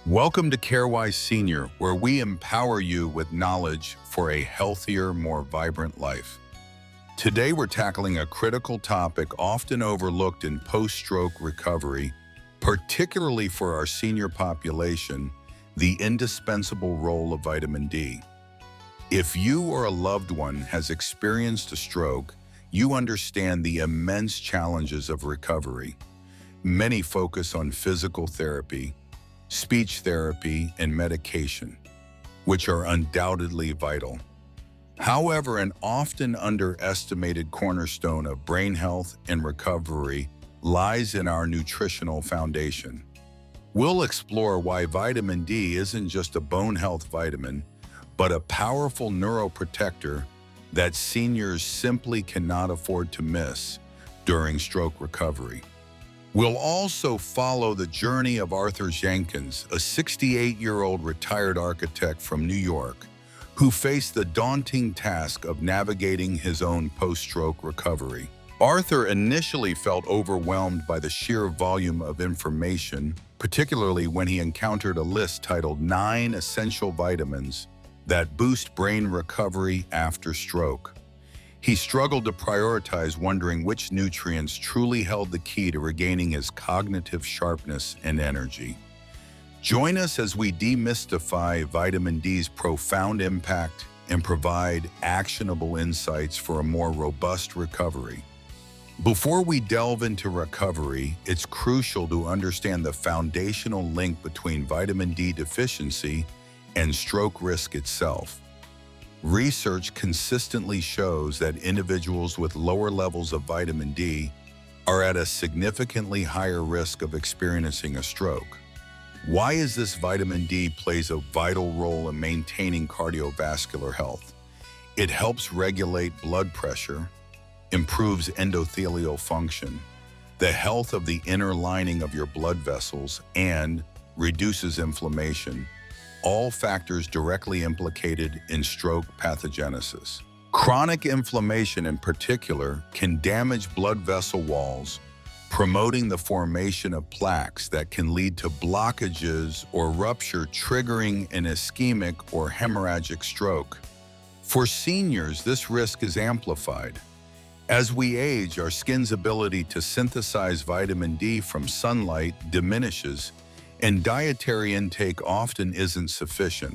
Welcome to CareWise Senior, where we empower you with knowledge for a healthier, more vibrant life. Today, we're tackling a critical topic often overlooked in post-stroke recovery, particularly for our senior population: the indispensable role of vitamin D. If you or a loved one has experienced a stroke, you understand the immense challenges of recovery. Many focus on physical therapy, speech therapy, and medication, which are undoubtedly vital. However, an often underestimated cornerstone of brain health and recovery lies in our nutritional foundation. We'll explore why vitamin D isn't just a bone health vitamin, but a powerful neuroprotector that seniors simply cannot afford to miss during stroke recovery. We'll also follow the journey of Arthur Jenkins, a 68-year-old retired architect from New York, who faced the daunting task of navigating his own post-stroke recovery. Arthur initially felt overwhelmed by the sheer volume of information, particularly when he encountered a list titled 9 Essential Vitamins that Boost Brain Recovery After Stroke. He struggled to prioritize, wondering which nutrients truly held the key to regaining his cognitive sharpness and energy. Join us as we demystify vitamin D's profound impact and provide actionable insights for a more robust recovery. Before we delve into recovery, it's crucial to understand the foundational link between vitamin D deficiency and stroke risk itself. Research consistently shows that individuals with lower levels of vitamin D are at a significantly higher risk of experiencing a stroke. Why is this vitamin D plays a vital role in maintaining cardiovascular health? It helps regulate blood pressure, improves endothelial function, the health of the inner lining of your blood vessels, and reduces inflammation, all factors directly implicated in stroke pathogenesis. Chronic inflammation in particular can damage blood vessel walls, promoting the formation of plaques that can lead to blockages or rupture, triggering an ischemic or hemorrhagic stroke. For seniors, this risk is amplified. As we age, our skin's ability to synthesize vitamin D from sunlight diminishes, and dietary intake often isn't sufficient.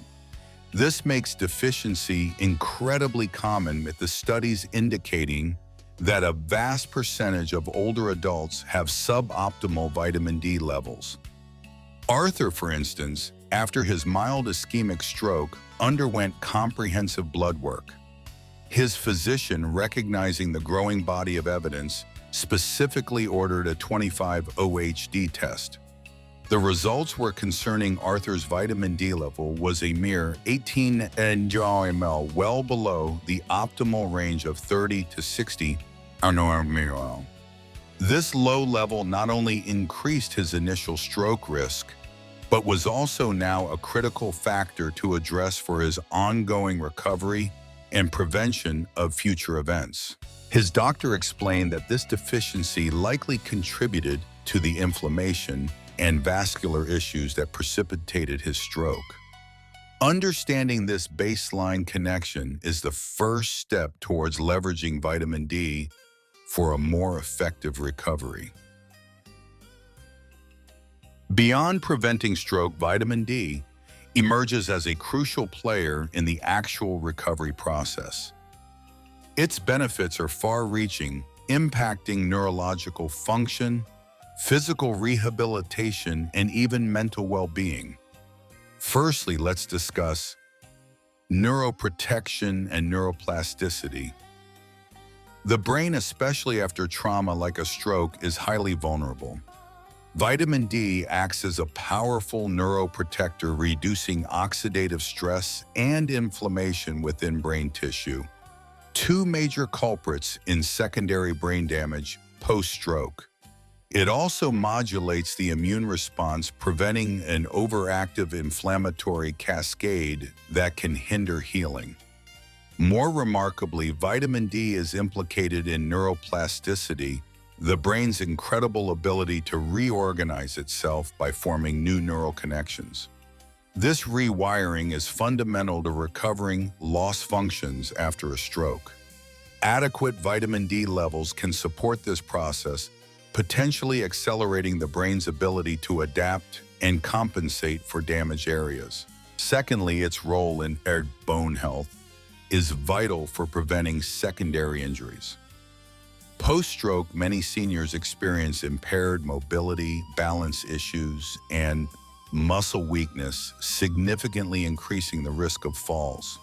This makes deficiency incredibly common, with the studies indicating that a vast percentage of older adults have suboptimal vitamin D levels. Arthur, for instance, after his mild ischemic stroke, underwent comprehensive blood work. His physician, recognizing the growing body of evidence, specifically ordered a 25-OHD test. The results were concerning. Arthur's vitamin D level was a mere 18 ml, well below the optimal range of 30 to 60 ml. This low level not only increased his initial stroke risk, but was also now a critical factor to address for his ongoing recovery and prevention of future events. His doctor explained that this deficiency likely contributed to the inflammation and vascular issues that precipitated his stroke. Understanding this baseline connection is the first step towards leveraging vitamin D for a more effective recovery. Beyond preventing stroke, vitamin D emerges as a crucial player in the actual recovery process. Its benefits are far-reaching, impacting neurological function, physical rehabilitation, and even mental well-being. Firstly, let's discuss neuroprotection and neuroplasticity. The brain, especially after trauma like a stroke, is highly vulnerable. Vitamin D acts as a powerful neuroprotector, reducing oxidative stress and inflammation within brain tissue, two major culprits in secondary brain damage post-stroke. It also modulates the immune response, preventing an overactive inflammatory cascade that can hinder healing. More remarkably, vitamin D is implicated in neuroplasticity, the brain's incredible ability to reorganize itself by forming new neural connections. This rewiring is fundamental to recovering lost functions after a stroke. Adequate vitamin D levels can support this process, potentially accelerating the brain's ability to adapt and compensate for damaged areas. Secondly, its role in bone health is vital for preventing secondary injuries. Post-stroke, many seniors experience impaired mobility, balance issues, and muscle weakness, significantly increasing the risk of falls.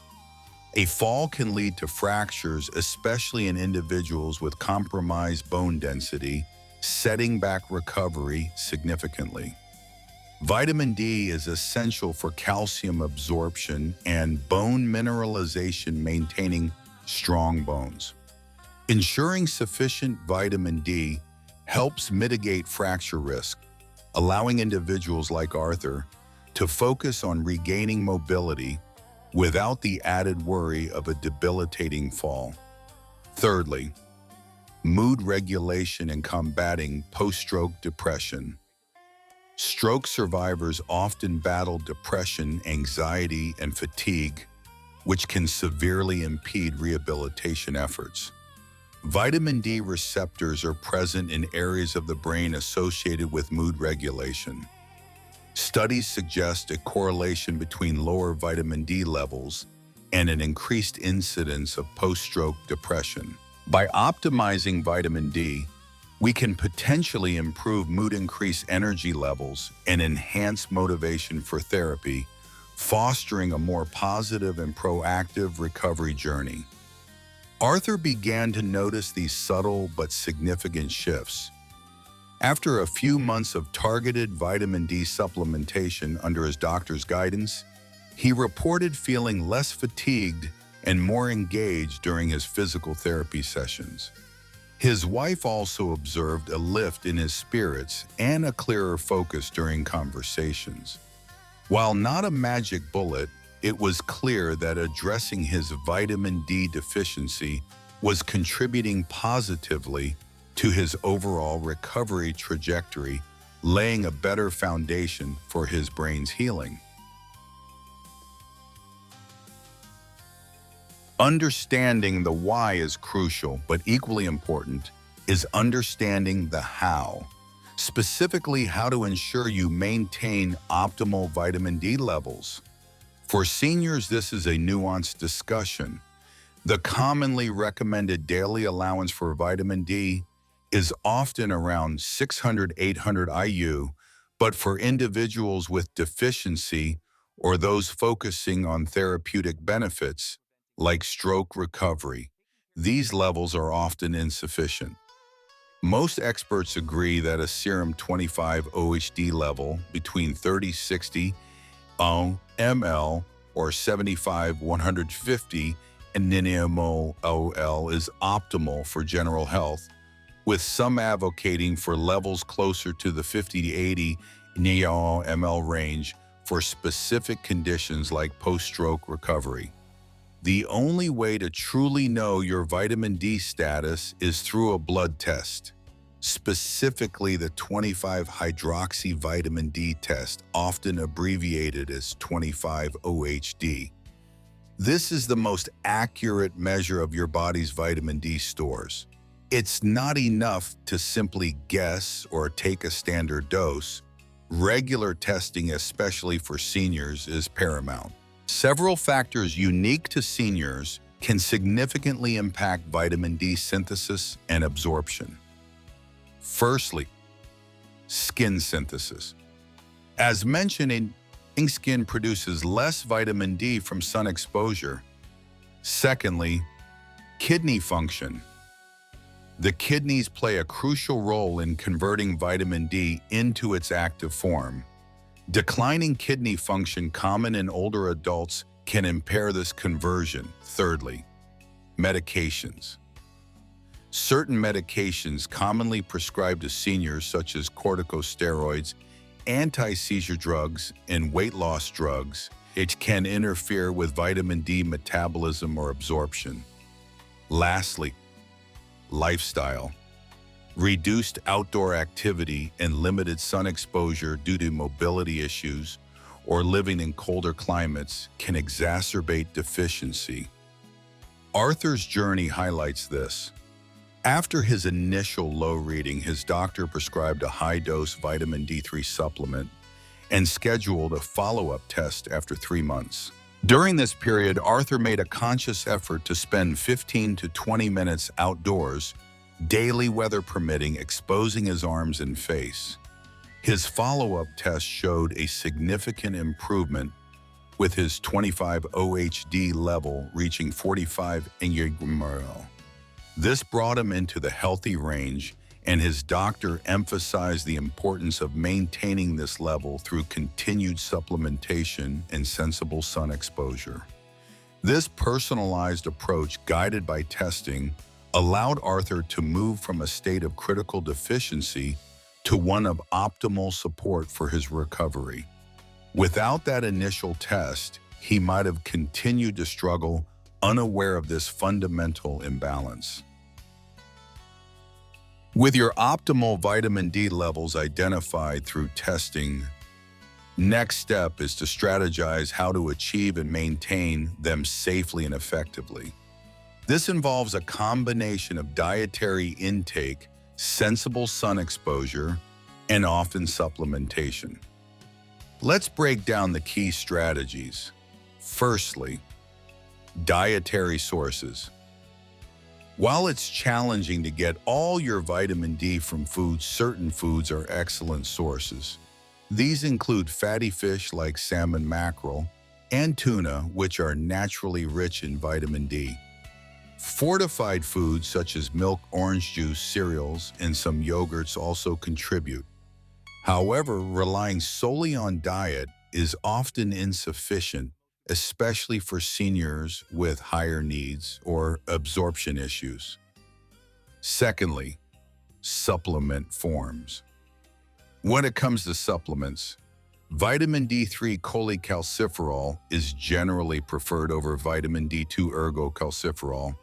A fall can lead to fractures, especially in individuals with compromised bone density, setting back recovery significantly. Vitamin D is essential for calcium absorption and bone mineralization, maintaining strong bones. Ensuring sufficient vitamin D helps mitigate fracture risk, allowing individuals like Arthur to focus on regaining mobility without the added worry of a debilitating fall. Thirdly, mood regulation and combating post-stroke depression. Stroke survivors often battle depression, anxiety, and fatigue, which can severely impede rehabilitation efforts. Vitamin D receptors are present in areas of the brain associated with mood regulation. Studies suggest a correlation between lower vitamin D levels and an increased incidence of post-stroke depression. By optimizing vitamin D, we can potentially improve mood, increase energy levels, and enhance motivation for therapy, fostering a more positive and proactive recovery journey. Arthur began to notice these subtle but significant shifts. After a few months of targeted vitamin D supplementation under his doctor's guidance, he reported feeling less fatigued and more engaged during his physical therapy sessions. His wife also observed a lift in his spirits and a clearer focus during conversations. While not a magic bullet, it was clear that addressing his vitamin D deficiency was contributing positively to his overall recovery trajectory, laying a better foundation for his brain's healing. Understanding the why is crucial, but equally important is understanding the how. Specifically, how to ensure you maintain optimal vitamin D levels. For seniors, this is a nuanced discussion. The commonly recommended daily allowance for vitamin D is often around 600–800 IU, but for individuals with deficiency or those focusing on therapeutic benefits, like stroke recovery, these levels are often insufficient. Most experts agree that a serum 25 OHD level between 30–60 ml or 75–150 nmol is optimal for general health, with some advocating for levels closer to the 50–80 ml range for specific conditions like post-stroke recovery. The only way to truly know your vitamin D status is through a blood test, specifically the 25-hydroxy vitamin D test, often abbreviated as 25-OHD. This is the most accurate measure of your body's vitamin D stores. It's not enough to simply guess or take a standard dose. Regular testing, especially for seniors, is paramount. Several factors unique to seniors can significantly impact vitamin D synthesis and absorption. Firstly, skin synthesis. As mentioned, skin produces less vitamin D from sun exposure. Secondly, kidney function. The kidneys play a crucial role in converting vitamin D into its active form. Declining kidney function, common in older adults, can impair this conversion. Thirdly, medications. Certain medications commonly prescribed to seniors, such as corticosteroids, anti-seizure drugs, and weight loss drugs, it can interfere with vitamin D metabolism or absorption. Lastly, lifestyle. Reduced outdoor activity and limited sun exposure due to mobility issues or living in colder climates can exacerbate deficiency. Arthur's journey highlights this. After his initial low reading, his doctor prescribed a high-dose vitamin D3 supplement and scheduled a follow-up test after 3 months. During this period, Arthur made a conscious effort to spend 15 to 20 minutes outdoors, daily weather permitting, exposing his arms and face. His follow-up test showed a significant improvement, with his 25 OHD level reaching 45 ng/ml. This brought him into the healthy range, and his doctor emphasized the importance of maintaining this level through continued supplementation and sensible sun exposure. This personalized approach, guided by testing, allowed Arthur to move from a state of critical deficiency to one of optimal support for his recovery. Without that initial test, he might have continued to struggle, unaware of this fundamental imbalance. With your optimal vitamin D levels identified through testing, next step is to strategize how to achieve and maintain them safely and effectively. This involves a combination of dietary intake, sensible sun exposure, and often supplementation. Let's break down the key strategies. Firstly, dietary sources. While it's challenging to get all your vitamin D from foods, certain foods are excellent sources. These include fatty fish like salmon, mackerel, and tuna, which are naturally rich in vitamin D. Fortified foods such as milk, orange juice, cereals, and some yogurts also contribute. However, relying solely on diet is often insufficient, especially for seniors with higher needs or absorption issues. Secondly, supplement forms. When it comes to supplements, vitamin D3 cholecalciferol is generally preferred over vitamin D2 ergocalciferol.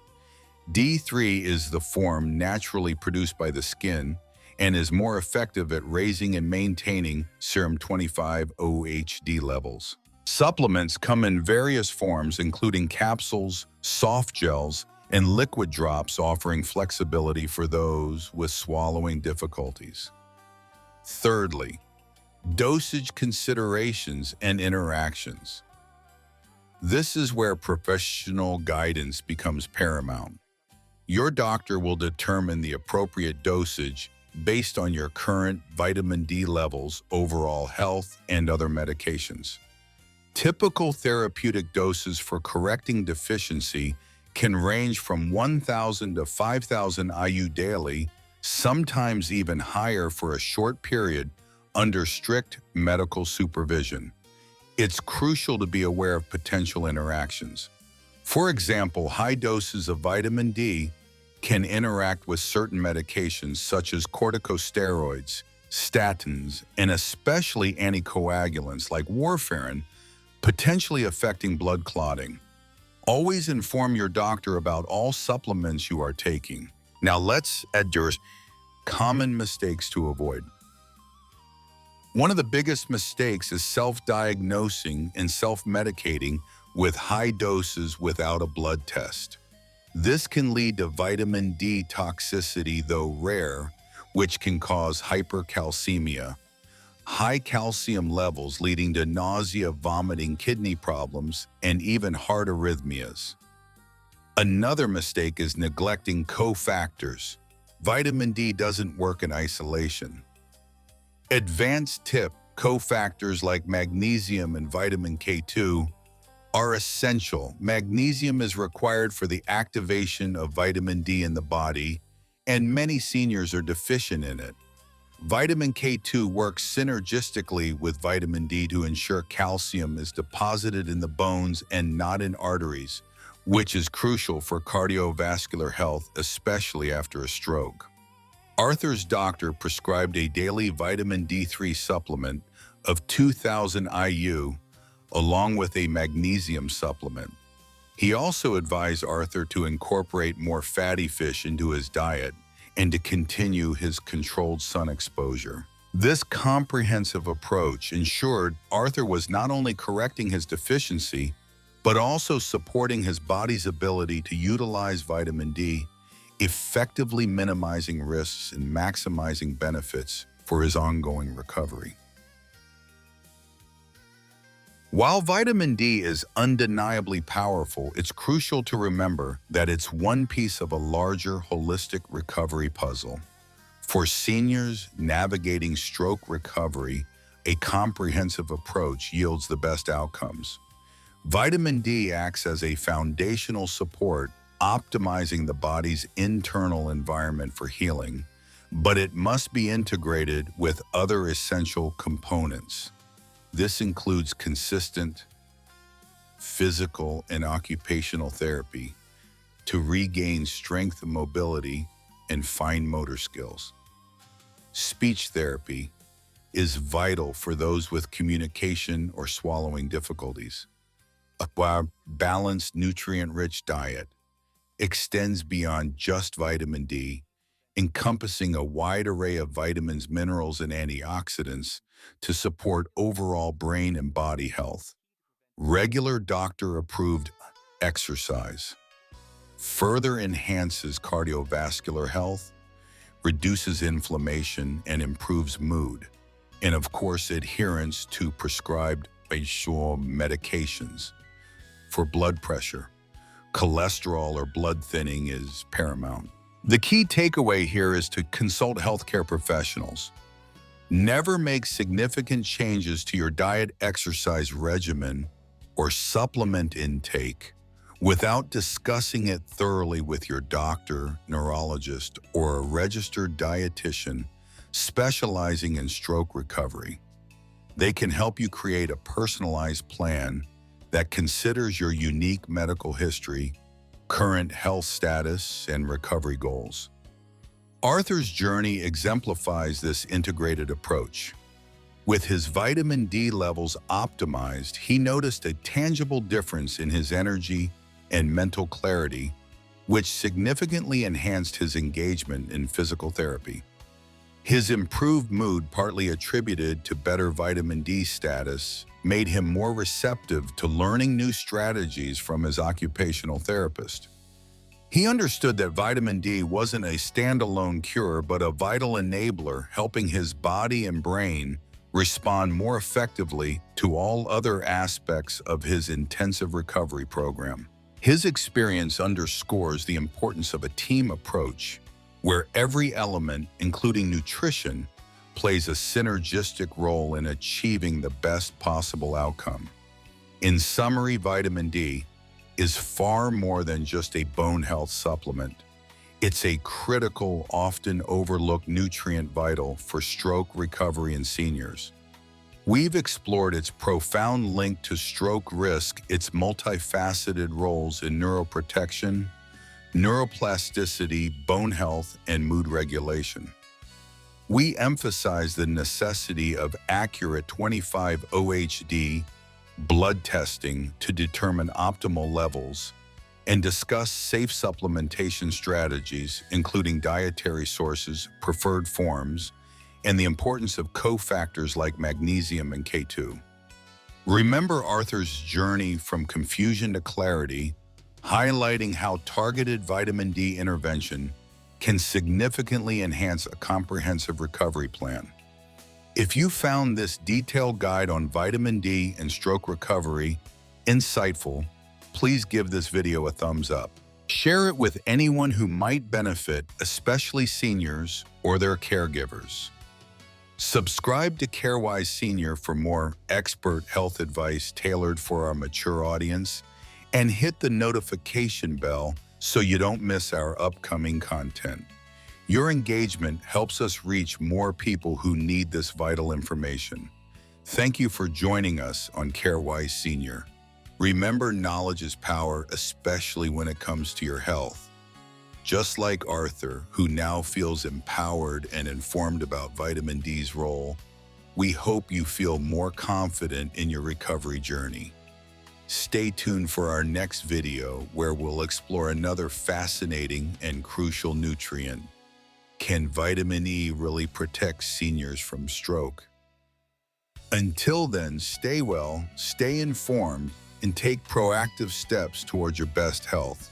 D3 is the form naturally produced by the skin and is more effective at raising and maintaining serum 25 OHD levels. Supplements come in various forms, including capsules, soft gels, and liquid drops, offering flexibility for those with swallowing difficulties. Thirdly, dosage considerations and interactions. This is where professional guidance becomes paramount. Your doctor will determine the appropriate dosage based on your current vitamin D levels, overall health, and other medications. Typical therapeutic doses for correcting deficiency can range from 1,000 to 5,000 IU daily, sometimes even higher for a short period under strict medical supervision. It's crucial to be aware of potential interactions. For example, high doses of vitamin D can interact with certain medications such as corticosteroids, statins, and especially anticoagulants like warfarin, potentially affecting blood clotting. Always inform your doctor about all supplements you are taking. Now let's address common mistakes to avoid. One of the biggest mistakes is self-diagnosing and self-medicating with high doses without a blood test. This can lead to vitamin D toxicity, though rare, which can cause hypercalcemia, high calcium levels leading to nausea, vomiting, kidney problems, and even heart arrhythmias. Another mistake is neglecting cofactors. Vitamin D doesn't work in isolation. Advanced tip: cofactors like magnesium and vitamin K2 are essential. Magnesium is required for the activation of vitamin D in the body, and many seniors are deficient in it. Vitamin K2 works synergistically with vitamin D to ensure calcium is deposited in the bones and not in arteries, which is crucial for cardiovascular health, especially after a stroke. Arthur's doctor prescribed a daily vitamin D3 supplement of 2,000 IU, along with a magnesium supplement. He also advised Arthur to incorporate more fatty fish into his diet and to continue his controlled sun exposure. This comprehensive approach ensured Arthur was not only correcting his deficiency, but also supporting his body's ability to utilize vitamin D, effectively minimizing risks and maximizing benefits for his ongoing recovery. While vitamin D is undeniably powerful, it's crucial to remember that it's one piece of a larger holistic recovery puzzle. For seniors navigating stroke recovery, a comprehensive approach yields the best outcomes. Vitamin D acts as a foundational support, optimizing the body's internal environment for healing, but it must be integrated with other essential components. This includes consistent physical and occupational therapy to regain strength and mobility and fine motor skills. Speech therapy is vital for those with communication or swallowing difficulties. A balanced, nutrient-rich diet extends beyond just vitamin D, encompassing a wide array of vitamins, minerals, and antioxidants to support overall brain and body health. Regular doctor-approved exercise further enhances cardiovascular health, reduces inflammation, and improves mood. And of course, adherence to prescribed medications for blood pressure, cholesterol, or blood thinning is paramount. The key takeaway here is to consult healthcare professionals. Never make significant changes to your diet, exercise regimen, or supplement intake without discussing it thoroughly with your doctor, neurologist, or a registered dietitian specializing in stroke recovery. They can help you create a personalized plan that considers your unique medical history, current health status, and recovery goals. Arthur's journey exemplifies this integrated approach. With his vitamin D levels optimized, he noticed a tangible difference in his energy and mental clarity, which significantly enhanced his engagement in physical therapy. His improved mood, partly attributed to better vitamin D status, made him more receptive to learning new strategies from his occupational therapist. He understood that vitamin D wasn't a standalone cure, but a vital enabler, helping his body and brain respond more effectively to all other aspects of his intensive recovery program. His experience underscores the importance of a team approach, where every element, including nutrition, plays a synergistic role in achieving the best possible outcome. In summary, vitamin D is far more than just a bone health supplement. It's a critical, often overlooked nutrient vital for stroke recovery in seniors. We've explored its profound link to stroke risk, its multifaceted roles in neuroprotection, neuroplasticity, bone health, and mood regulation. We emphasize the necessity of accurate 25-OHD blood testing to determine optimal levels and discuss safe supplementation strategies, including dietary sources, preferred forms, and the importance of cofactors like magnesium and K2. Remember Arthur's journey from confusion to clarity, highlighting how targeted vitamin D intervention can significantly enhance a comprehensive recovery plan. If you found this detailed guide on vitamin D and stroke recovery insightful, please give this video a thumbs up. Share it with anyone who might benefit, especially seniors or their caregivers. Subscribe to CareWise Senior for more expert health advice tailored for our mature audience, and hit the notification bell so you don't miss our upcoming content. Your engagement helps us reach more people who need this vital information. Thank you for joining us on CareWise Senior. Remember, knowledge is power, especially when it comes to your health. Just like Arthur, who now feels empowered and informed about vitamin D's role, we hope you feel more confident in your recovery journey. Stay tuned for our next video, where we'll explore another fascinating and crucial nutrient, Can vitamin E really protect seniors from stroke? Until then, stay well, stay informed, and take proactive steps towards your best health.